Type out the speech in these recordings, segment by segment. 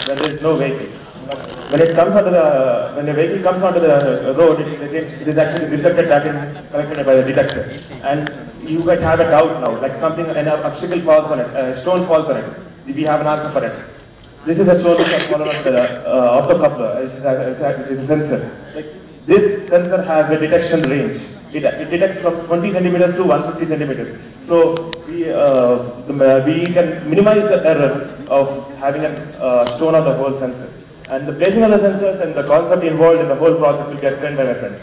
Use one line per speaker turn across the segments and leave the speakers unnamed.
when there is no vehicle. When when the vehicle comes onto the road, it is actually reflected back and collected by the detector. And you might have a doubt now, like something, an obstacle falls on it, a stone falls on it. We have an answer for it. This is a stone which has fallen on the optocoupler, which is a sensor. Like, this sensor has a detection range. It detects from 20 centimeters to 150 centimeters. So we can minimize the error of having a stone on the whole sensor. And the placing of the sensors and the concept involved in the whole process will get explained by my friends.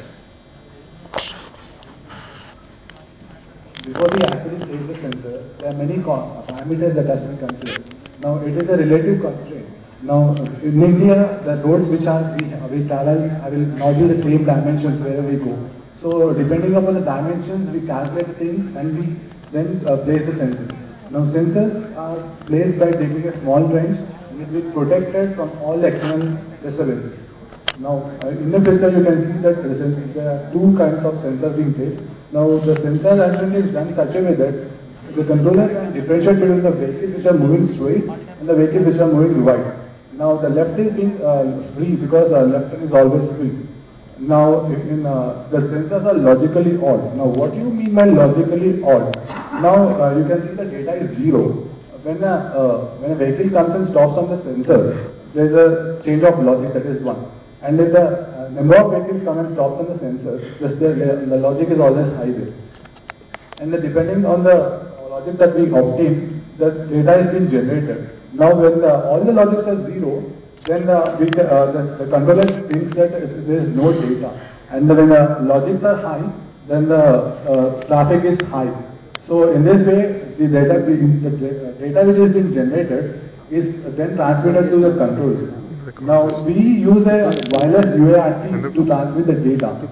Before we actually place the sensor, there are many parameters that has to be considered. Now, it is a relative constraint. Now, in India, the roads which we travel will not be the same dimensions wherever we go. So, depending upon the dimensions, we calculate things and we then place the sensors. Now, sensors are placed by taking a small range and it will be protected from all external disturbances. Now, in the picture, you can see that there are two kinds of sensors being placed. Now, the sensor arrangement is done such a way that the controller can differentiate between the vehicles which are moving straight and the vehicles which are moving right. Now, the left is being free because left is always free. Now, the sensors are logically odd. Now, what do you mean by logically odd? Now, you can see the data is 0. When a vehicle comes and stops on the sensor, there is a change of logic, that is 1. And if the number of vehicles come and stop on the sensors, the logic is always high there. And depending on the logic that we obtain, the data is being generated. Now, when all the logics are 0, then the controller thinks that there is no data. And when the logics are high, then the traffic is high. So, in this way, the data which is being generated is then transmitted to the controls. Now, we use a wireless UART to transmit the data.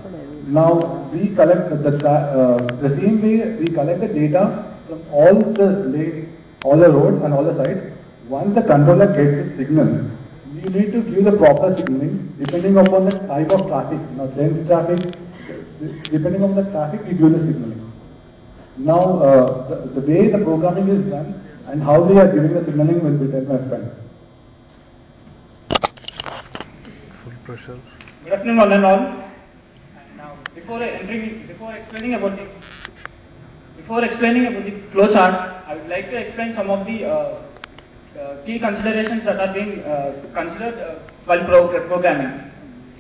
Now, we collect the same way we collect the data from all the lanes, all the roads and all the sites. Once the controller gets a signal, we need to give the proper signaling depending upon the type of traffic. Now, dense traffic, depending on the traffic, we give the signaling. Now, the way the programming is done and how we are giving the signaling will be told by my friend.
Good afternoon, one and all. Now, before explaining about the flow chart, I would like to explain some of the key considerations that are being considered while programming.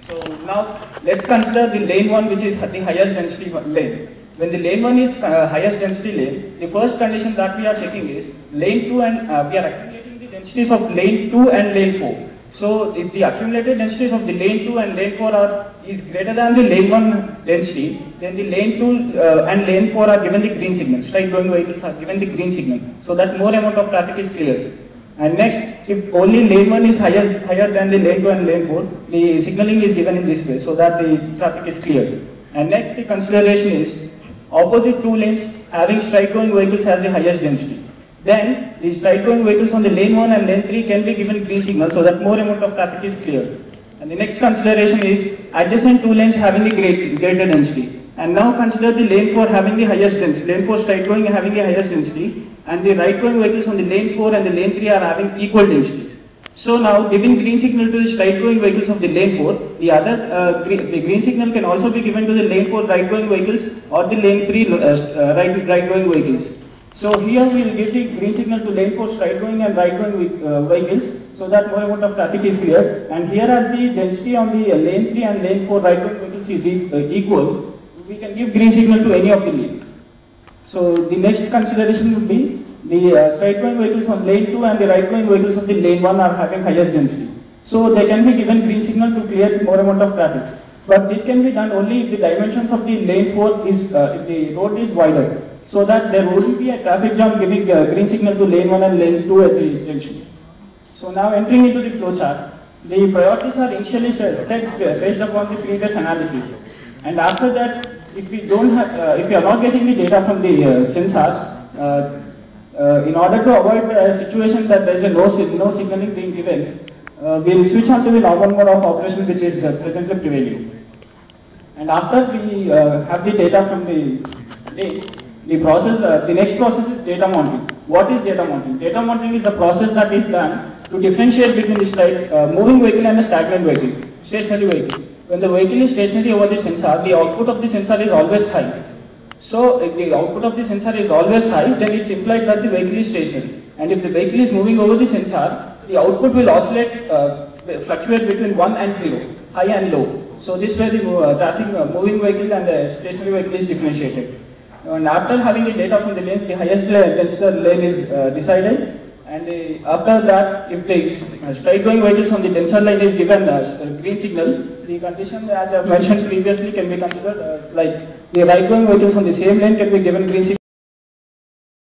So now, let's consider the lane 1, which is the highest density lane. When the lane 1 is highest density lane, the first condition that we are checking is lane 2 and we are accumulating the densities of lane 2 and lane 4. So, if the accumulated densities of the lane 2 and lane 4 is greater than the lane 1 density, then the lane 2 and lane 4 are given the green signal. Straight going vehicles are given the green signal. So that more amount of traffic is cleared. And next, if only lane 1 is higher than the lane 2 and lane 4, the signaling is given in this way so that the traffic is cleared. And next, the consideration is opposite two lanes having straight going vehicles has the highest density. Then the straight going vehicles on the lane 1 and lane 3 can be given green signal so that more amount of traffic is cleared. And the next consideration is adjacent two lanes having the greater density. And now consider the lane 4 having the highest density, lane 4 straight going having the highest density, and the right going vehicles on the lane 4 and the lane 3 are having equal densities. So now giving green signal to the straight going vehicles of the lane 4, the green signal can also be given to the lane 4 right going vehicles or the lane 3 right going vehicles. So here we will give the green signal to lane 4 straight going and right going vehicles so that more amount of traffic is cleared. And here as the density on the lane 3 and lane 4 right going vehicles is equal, we can give green signal to any of the lane. So the next consideration would be the straight going vehicles on lane 2 and the right going vehicles of the lane 1 are having highest density. So they can be given green signal to clear more amount of traffic. But this can be done only if the dimensions of the lane 4 is, if the road is wider, so that there wouldn't be a traffic jam giving green signal to lane 1 and lane 2 at the junction. So now entering into the flow chart, the priorities are initially set based upon the previous analysis. And after that, if we don't have, if we are not getting the data from the sensors, in order to avoid a situation that there is no signaling being given, we will switch on to the normal mode of operation which is presently prevailing. And after we have the data from the lanes, the next process is data mounting. What is data modeling? Data modeling is a process that is done to differentiate between the moving vehicle and a stagnant vehicle, stationary vehicle. When the vehicle is stationary over the sensor, the output of the sensor is always high. So if the output of the sensor is always high, then it's implied that the vehicle is stationary. And if the vehicle is moving over the sensor, the output will oscillate, fluctuate between 1 and 0, high and low. So this way the moving vehicle and the stationary vehicle is differentiated. And after having the data from the lanes, the highest tensor lane is decided. And after that, if the straight going vehicles on the tensor line is given green signal, the condition as I have mentioned previously can be considered like the right going vehicles on the same lane can be given green signal.